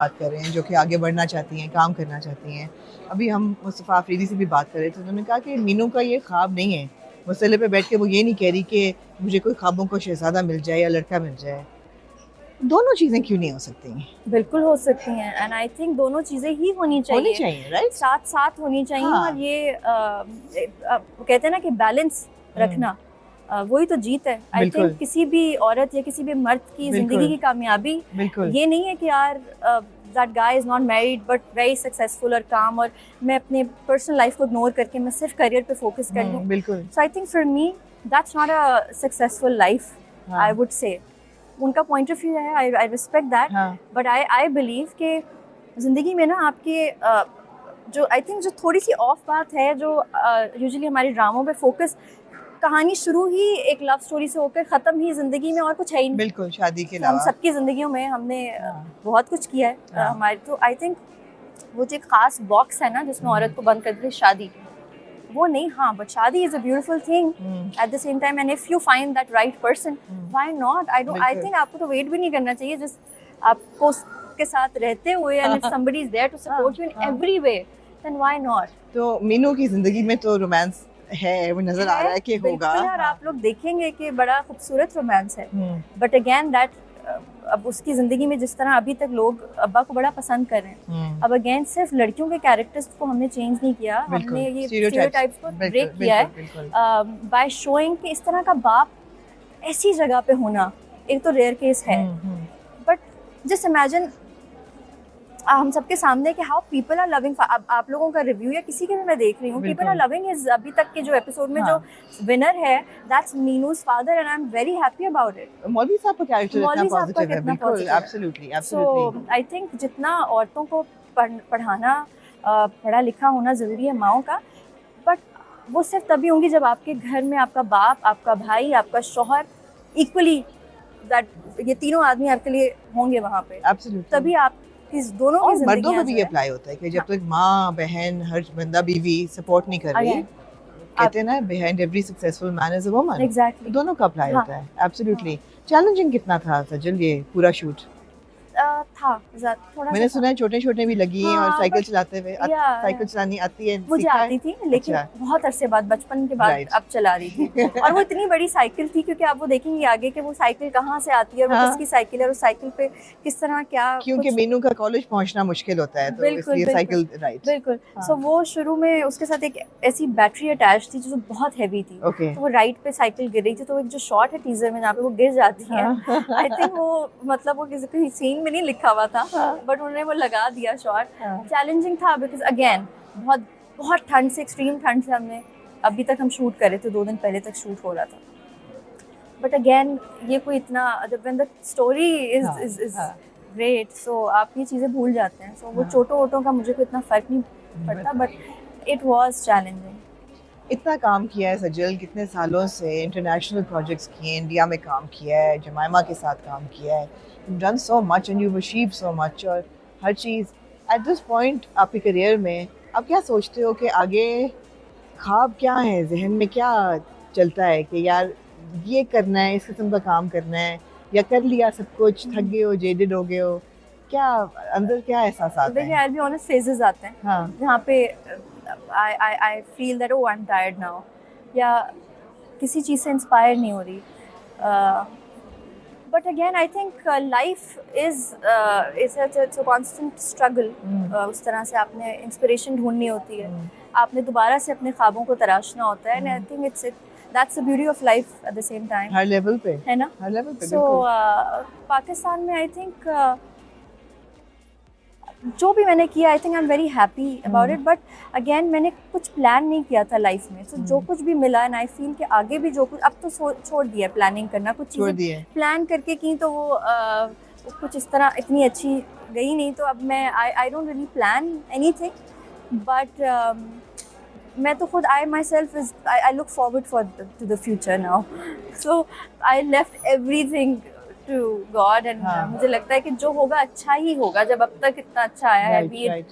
बात कर रहे हैं जो कि आगे बढ़ना चाहती हैं, काम करना चाहती हैं। अभी हम मुस्तफ़ा अफरीदी से भी बात कर रहे थे, तो उन्होंने कहा कि मीनू का ये ख्वाब नहीं है। मसले पे बैठ के वो ये नहीं कह रही कि मुझे कोई ख्वाबों का शहज़ादा मिल जाए या लड़का मिल जाए। दोनों चीज़ें क्यों नहीं हो सकती? बिल्कुल हो सकती हैं एंड आई थिंक दोनों चीज़ें ही होनी चाहिए, राइट? साथ-साथ होनी चाहिए हाँ। और ये कहते हैं ना कि बैलेंस रखना वही तो जीत है। आई बिल्कुल, थिंक किसी भी औरत या किसी भी मर्द की ज़िंदगी बिल्कुल, की कामयाबी बिल्कुल। ये नहीं है कि यार that guy is not married but very successful और काम और मैं अपने पर्सनल लाइफ को इग्नोर करके मैं सिर्फ करियर पे फोकस कर लूँ। बिल्कुल। So I think for me that's not a successful life हाँ, आई वुड से। उनका पॉइंट ऑफ व्यू है, आई रिस्पेक्ट दैट, हाँ, बट आई बिलीव कि ज़िंदगी में ना आपके जो आई थिंक जो थोड़ी सी ऑफ बात है जो यूजुअली हमारे ड्रामों पे फोकस कहानी शुरू ही एक लव स्टोरी से होकर ख़त्म ही ज़िंदगी में और कुछ है ही नहीं। बिल्कुल, शादी के हम अलावा। सबकी ज़िंदगियों में हमने हाँ, बहुत कुछ किया है हाँ। हमारे, तो आई थिंक वो जो एक ख़ास बॉक्स है ना जिसमें औरत को बंद कर दी शादी, वो नहीं। हाँ, बट शादी is a beautiful thing at the same time and if you find that right person, why not? I बिल्कुल। थिंक आपको तो वेट भी नहीं करना चाहिए, जिस आपको उसके साथ रहते हुए and if somebody is there to support you in हाँ। Every way then why not? तो मीनू की ज़िंदगी में तो रोमांस है, वो नज़र आ रहा है कि होगा। बिल्कुल, और हाँ। आप लोग देखेंगे कि बड़ा खूबसूरत रोमांस है, हुँ, बट अगेन दैट अब उसकी ज़िंदगी में जिस तरह अभी तक लोग अब्बा को बड़ा पसंद कर रहे हैं, हुँ। अब अगेन सिर्फ लड़कियों के कैरेक्टर्स को हमने चेंज नहीं किया, बिल्कुल, हमने ये स्टीरियोटाइप्स स्टीरियोटाइप्स को बिल्कुल, ब्रेक किया बिल्कुल, बिल्कुल। है बाय शोइंग कि इस तरह का बाप ऐसी जगह पे होना एक तो रेयर केस है। हुँ। बट जस्ट इमेजिन हम सबके सामने कि हाउ पीपल आर लविंग, आप लोगों का रिव्यू या किसी के भी मैं देख रही हूँ, पीपल आर बिल्कुल। लविंग इज अभी तक के जो एपिसोड में हाँ। जो विनर है that's Meenu's father and I am very happy about it. मौलवी साहब का कैरेक्टर इतना मौलवी साहब का पॉजिटिव है, कितना बिल्कुल, पॉजिटिव है। Absolutely, so absolutely. I think जितना औरतों को पढ़ाना पढ़ा लिखा होना ज़रूरी है माओं का, बट वो सिर्फ तभी होंगी जब आपके घर में आपका बाप, आपका भाई, आपका शौहर इक्वली दैट ये तीनों आदमी आपके लिए होंगे वहाँ पे, एब्सोल्युटली। तभी आप इस दोनों की और मर्दों जिंदगियां पे भी जो ये है। अप्लाई होता है कि जब हाँ, तक माँ, बहन, हर बंदा, बीवी सपोर्ट नहीं कर रही, अगेन आप कहते हैं ना behind every successful man is a woman. Exactly दोनों का अप्लाई हाँ होता है, एब्सोल्युटली। चैलेंजिंग कितना था सजल ये पूरा शूट? था थोड़ा सा मैंने था। सुना है छोटे-छोटे भी लगी हैं और हाँ साइकिल बट चलाते हुए या साइकिल चलानी आती है, मुझे सीखा है? आती थी लेकिन अच्छा, बहुत अरसे बाद, बचपन के बाद राइट। अब चला रही थी। और वो इतनी बड़ी साइकिल थी क्योंकि आप वो देखेंगे आगे कि वो साइकिल कहाँ से आती है और वो हाँ, किसकी साइकिल है और उस साइकिल पे किस तरह क्या क्योंकि कुछ। मीनू का कॉलेज पहुंचना मुश्किल होता है, तो बिल्कुल इसलिए बिल्कुल साइकिल राइट। बिल्कुल। हाँ, सो वो शुरू में उसके साथ एक ऐसी बैटरी अटैच थी जो बहुत हैवी थी, ओके। तो वो राइड पे साइकिल गिर रही थी, तो एक जो शॉट है टीजर में जहाँ पे वो गिर जाती है, हाँ, आई थिंक वो मतलब वो किसी कहीं सीन में नहीं लिखा हुआ था, हाँ, बट उन्होंने वो लगा दिया शॉट। हाँ। चैलेंजिंग था बिकॉज अगेन बहुत बहुत ठंड से, एक्सट्रीम ठंड से हमने अभी तक हम शूट कर रहे थे, 2 दिन पहले तक शूट हो रहा था, बट अगेन ये कोई इतना जब व्हेन द स्टोरी हाँ, इज हाँ, ग्रेट, सो आप ये चीज़ें भूल जाते हैं। सो वो हाँ। चोटों वोटों का मुझे कोई इतना फ़र्क नहीं पड़ता, बट इट वाज चैलेंजिंग। इतना काम किया है सजल, कितने सालों से इंटरनेशनल प्रोजेक्ट्स किए हैं, इंडिया में काम किया है, जमाइमा के साथ काम किया है, you done so much and you achieve so much, और हर चीज़ एट दिस पॉइंट आपके करियर में आप क्या सोचते हो कि आगे ख्वाब क्या है, जहन में क्या चलता है कि यार ये करना है, इस किस्म का काम करना है, या कर लिया सब कुछ, थक गए हो, जेडेड हो गए हो, क्या अंदर क्या एहसास आते देखिए हैं? आई बी ऑनेस्ट, फेजेस आते हैं हाँ, जहाँ पे I feel that oh I am tired now, या किसी चीज़ से इंस्पायर नहीं हो रही, but again I think life is it's a constant struggle. उस तरह से आपने इंस्पिरेशन ढूंढनी होती है, आपने दोबारा से अपने ख्वाबों को तराशना होता है, and I think it's that's the beauty of life at the same time, her level पे, है ना? हर लेवल पे, सो बिल्कुल। पाकिस्तान में आई थिंक जो भी मैंने किया I think I am very happy about it, but again मैंने कुछ प्लान नहीं किया था लाइफ में, तो जो कुछ भी मिला एंड आई फील कि आगे भी जो कुछ, अब तो छोड़ दिया प्लानिंग करना, कुछ छोड़ चीज़ें दिए। प्लान करके की तो वो कुछ इस तरह इतनी अच्छी गई नहीं, तो अब मैं I don't really plan anything, but मैं तो खुद I myself is I look forward for to the future now, so I left everything to God and हाँ। मुझे लगता है कि जो होगा अच्छा ही होगा, जब अब तक इतना अच्छा आया है, राइट, बी राइट।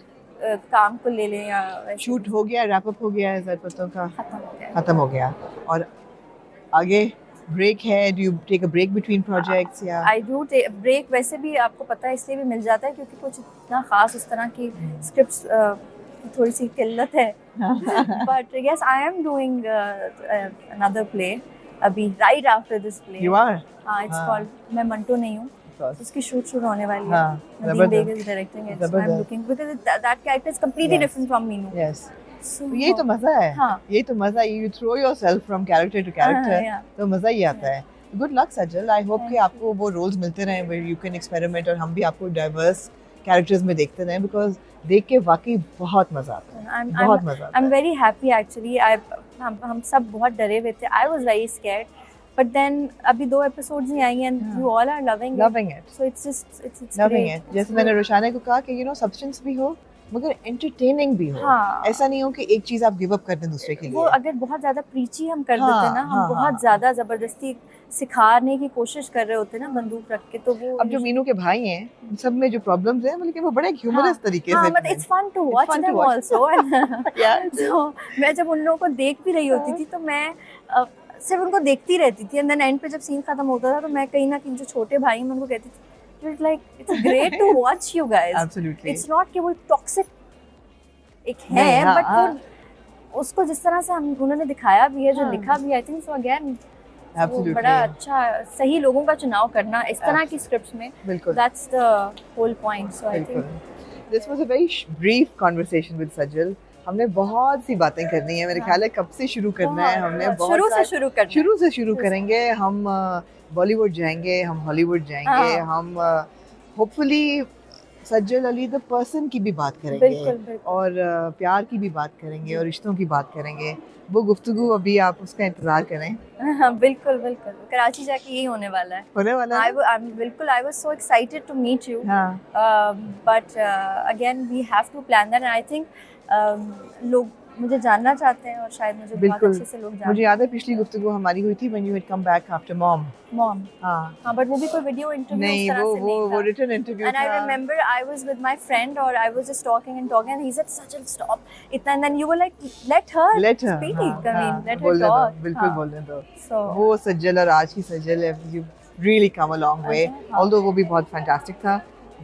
काम को ले लें या वैसे शूट भी, हो गया, रैप अप हो गया है ज़रपतों का? खत्म हो गया है। खत्म हो गया, और आगे ब्रेक है? Do you take a break between projects या आई डू ब्रेक, वैसे भी आपको पता है इसलिए भी मिल जाता है क्योंकि कुछ इतना खास उस तरह की स्क्रिप्ट्स की थोड़ी सी किल्लत है. But yes, I am doing another play अभी right after this play. You are? हाँ, इट्स हाँ. कॉल्ड मैं मंटो नहीं हूँ. उसकी शूट शुरू होने वाली है. हाँ, Nadeem Baig is directing it. So I am looking because that character is completely different from Meenu. Yes. So, यही तो मजा है. हाँ. यही तो मजा है. You throw yourself from character to character, तो मजा ही आता है. Good luck Sajal. I hope कि आपको वो रोल्स मिलते रहें where you can experiment और हम भी आपको डाइवर्स कैरेक्टर्स में देखते रहें बिकॉज देख के वाकई बहुत मजा आता है. बहुत मजा आता आई है. Am very happy actually. हम सब बहुत डरे हुए थे. I was very scared, but then अभी 2 एपिसोड्स ही आई and you all are loving it. So it's just it's loving it. जैसे मैंने रोशाना को कहा कि यू नो सब्सटेंस भी हो मगर एंटरटेनिंग भी हो. हाँ. ऐसा नहीं हो कि एक चीज आप गिव अप कर दें दूसरे के लिए. वो अगर बहुत ज्यादा प्रीची हम कर हाँ, देते ना, हम हाँ, बहुत हाँ. ज्यादा जबरदस्ती सिखाने की कोशिश कर रहे होते ना बंदूक रख के, तो वो अब जो मीनू के भाई हैं उन सब में जो प्रॉब्लम्स हैं लेकिन वो बड़े ह्यूमरस तरीके से. मतलब it's fun to watch them also. So मैं जब उन लोगों को देख भी रही होती थी तो मैं सिर्फ उनको देखती रहती थी. एंड देन एंड पे जब सीन खत्म होता था तो मैं कहीं ना कहीं जो छोटे भाई हैं मैं उनको कहती थी it's like it's great to watch you guys. Absolutely. It's not कि वो टॉक्सिक एक है, बट वो उसको जिस तरह से हम उन्होंने दिखाया भी है, जो लिखा भी, आई थिंक सो अगेन बड़ा अच्छा सही लोगों का चुनाव करना इस तरह की स्क्रिप्ट्स में. That's the whole point. So I think this was a very brief conversation with Sajal. हमने बहुत सी बातें करनी है. मेरे ख्याल है कब से शुरू करना है. हमने बहुत शुरू से शुरू करेंगे. हम बॉलीवुड जाएंगे, हम हॉलीवुड जाएंगे, हम hopefully Sajal Ali the person की भी बात करेंगे. बिल्कुल. और प्यार की भी बात करेंगे और रिश्तों की बात करेंगे. वो गुफ्तगू अभी आप उसका इंतजार करें. हाँ, बिल्कुल. कराची जाके यही होने वाला है. I was so excited to meet you. But again we have to plan that, and I think लोग मुझे जानना चाहते हैं और शायद मुझे बहुत अच्छे से लोग जानते हैं. मुझे याद है पिछली गुफ्तगू हमारी हुई थी when you had come back after mom. हाँ, but वो भी कोई वीडियो इंटरव्यू नहीं, वो रिटन इंटरव्यू था. And I remember I was with my friend or I was just talking and he said Sajal stop itna, and then you were like let her speak. I mean let her talk. बिल्कुल बोलने दो. वो सज्जल और आज की सज्जल है. You really come a long way. Although वो भी बहुत fantastic था.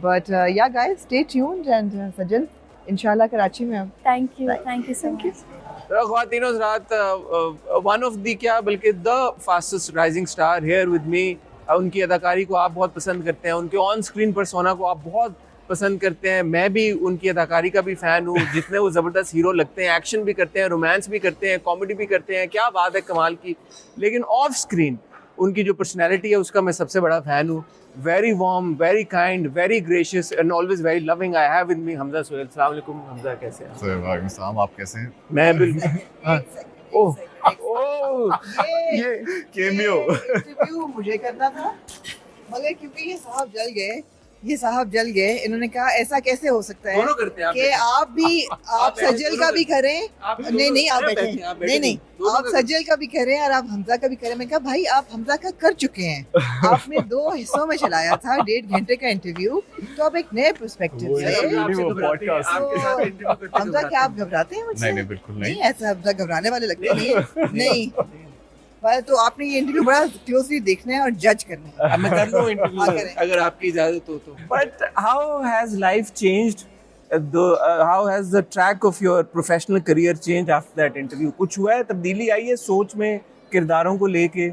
But yeah guys, stay tuned and सज्जल इंशाल्लाह कराची में. Thank you so much. ख्वातीन और हज़रात, वन ऑफ दी क्या बल्कि the fastest rising star here with me. उनकी अदाकारी को आप बहुत पसंद करते हैं, उनके ऑन स्क्रीन पर्सोना को आप बहुत पसंद करते हैं. मैं भी उनकी अदाकारी का भी फ़ैन हूँ. जितने वो ज़बरदस्त हीरो लगते हैं, एक्शन भी करते हैं, रोमांस भी करते हैं, कॉमेडी भी करते हैं, क्या बात है कमाल की. लेकिन ऑफ स्क्रीन उनकी जो पर्सनैलिटी है उसका मैं सबसे बड़ा फ़ैन हूँ. Very warm, very kind, very gracious and always very loving. I have with me Hamza Sohail. अस्सलाम वालेकुम हमजा, कैसे हैं? वालेकुम सलाम, आप कैसे हैं? मैं बिल्कुल. ओह ये कैमियो इंटरव्यू मुझे करना था मगर क्योंकि ये साहब जल गए, इन्होंने कहा ऐसा कैसे हो सकता है दोनों करते हैं कि आप सज्जल का भी करें. नहीं आप बैठे. नहीं आप सज्जल का भी करें और आप हमजा का भी करें. मैं कहा भाई आप हमजा का कर चुके हैं. आपने 2 हिस्सों में चलाया था 1.5 घंटे का इंटरव्यू, तो आप एक नए पर्सपेक्टिव से. हमजा क्या आप घबराते हैं मुझसे? नहीं बिल्कुल नहीं. ऐसा हमजा घबराने वाले लगते नहीं. तो आपने ये इंटरव्यू बड़ा क्लोजली देखना है और जज करना है. मैं कर लूं इंटरव्यू अगर आपकी इजाजत हो तो. But how has life changed? How has the track of your professional career changed after that interview? कुछ हुआ है, तब्दीली आई है सोच में, किरदारों को लेके?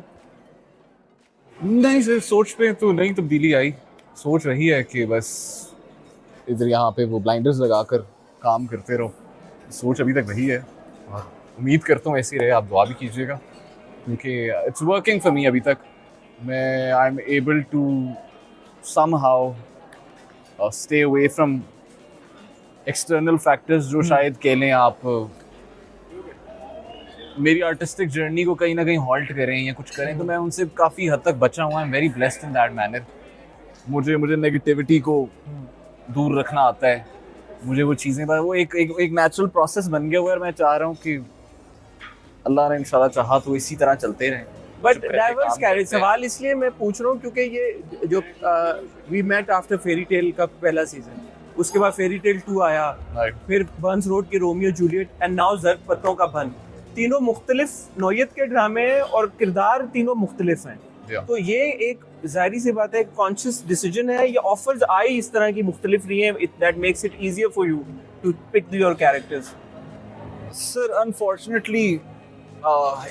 नहीं सर, सोच पे तो नहीं तब्दीली आई. सोच रही है कि बस इधर यहाँ पे वो ब्लाइंडर्स लगाकर काम करते रहो. सोच अभी तक वही है और उम्मीद करता हूँ ऐसे ही रहे. आप दुआ भी कीजिएगा क्योंकि इट्स वर्किंग फॉर मी. अभी तक मैं I am able to somehow stay away from external factors जो शायद कह लें आप मेरी आर्टिस्टिक जर्नी को कहीं ना कहीं हॉल्ट करें या कुछ करें. तो मैं उनसे काफ़ी हद तक बचा हुआ. आई am very blessed in that manner. मुझे नेगेटिविटी को दूर रखना आता है. मुझे वो चीज़ें वो एक नेचुरल प्रोसेस बन गया हुआ है और मैं चाह रहा हूँ कि अल्लाह ने इंशाल्लाह चाहा तो इसी तरह चलते रहें. बट डाइवर्स कैरेक्टर सवाल इसलिए मैं पूछ रहा हूँ क्योंकि ये जो we met after fairy tale का पहला सीजन, उसके बाद फेरी टेल 2 आया, फिर बर्न्स रोड के रोमियो जूलियट एंड नाउ ज़र्क पत्तों का बन. तीनों मुख्तलिफ नौयत के ड्रामे हैं और किरदार तीनों मुख्तलिफ हैं। Yeah. तो ये एक जाहिर सी बात है, कॉन्शियस डिसीजन है, ये ऑफर्स आई इस तरह की मुख्तलिफ रही हैं, that makes it easier for you to pick your characters. Sir unfortunately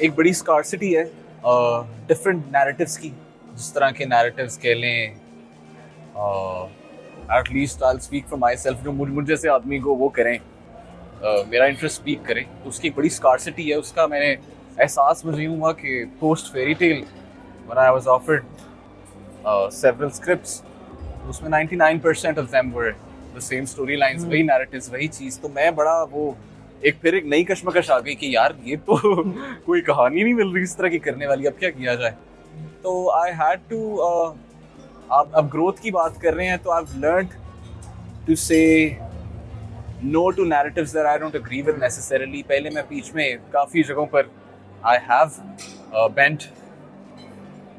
एक बड़ी स्कार्सिटी है डिफरेंट नैरेटिव्स की। जिस तरह के नैरेटिव्स कह लें, at least I will speak for my self, जो मुझ जैसे आदमी को वो करें, मेरा इंटरेस्ट स्पीक करें, तो उसकी एक बड़ी स्कार्सिटी है। उसका मैंने एहसास मुझे यूँ हुआ कि post fairy tale when I was offered several scripts, उसमें 99% of them were the same storylines, वही narratives, वही चीज़। तो मैं बड़ा वो एक नई कश्मकश आ गई कि यार ये तो कोई कहानी नहीं मिल रही इस तरह की करने वाली, अब क्या किया जाए। तो I had to अब ग्रोथ की बात कर रहे हैं, तो I've learned to say no to narratives that I don't agree with necessarily। पहले मैं बीच में काफ़ी जगहों पर I have bent,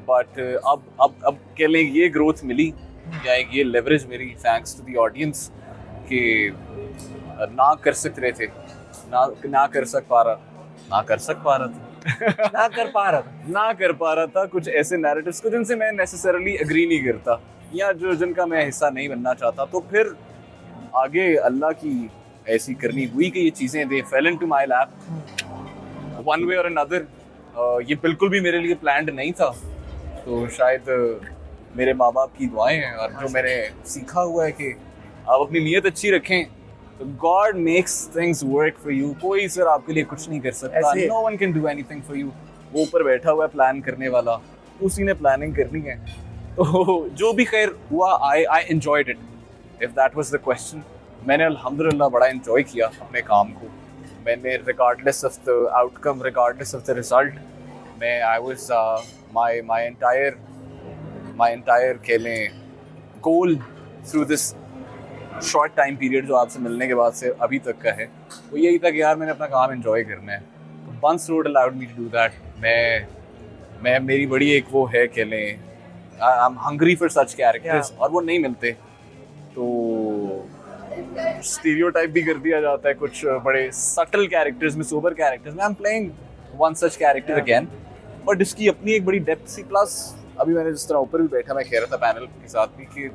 बट अब कह लें ये ग्रोथ मिली या एक ये लेवरेज मिली थैंक्स टू द ऑडियंस कि ना कर सकते थे, ना कर पा रहा था कुछ ऐसे नैरेटिव्स को जिनसे मैं नेसेसरली एग्री नहीं करता या जो जिनका मैं हिस्सा नहीं बनना चाहता। तो फिर आगे अल्लाह की ऐसी करनी हुई कि ये चीज़ें they fell into my lap one way और अनदर। ये बिल्कुल भी मेरे लिए प्लान्ड नहीं था, तो शायद मेरे माँ बाप की दुआएं हैं और जो मैंने सीखा हुआ है कि आप अपनी नीयत अच्छी रखें तो God makes things work for you. कोई सर आपके लिए कुछ नहीं कर सकता, no one can do anything for you. वो ऊपर बैठा हुआ है प्लान करने वाला, उसी ने प्लानिंग करनी है। तो जो भी खैर हुआ, I enjoyed it if that was the question. मैंने अल्हम्दुलिल्लाह बड़ा एंजॉय किया अपने काम को। मैंने regardless of the outcome, regardless of the result, मैं आई वाज my entire कह लें goal through this short time period जो आपसे मिलने के बाद से अभी तक का है, वो यही था कि यार मैंने अपना काम एंजॉय करना है। तो buns road allowed me to do that. मैं मेरी बड़ी एक वो है कह लें, I am hungry for such characters, और वो नहीं मिलते तो स्टीरियोटाइप भी कर दिया जाता है कुछ बड़े सटल कैरेक्टर्स में, सोबर कैरेक्टर्स में। I am playing one such character again, but इसकी अपनी एक बड़ी डेप्थ सी। प्लस अभी मैंने जिस तरह ऊपर भी बैठा, मैं कह रहा था पैनल के साथ भी कि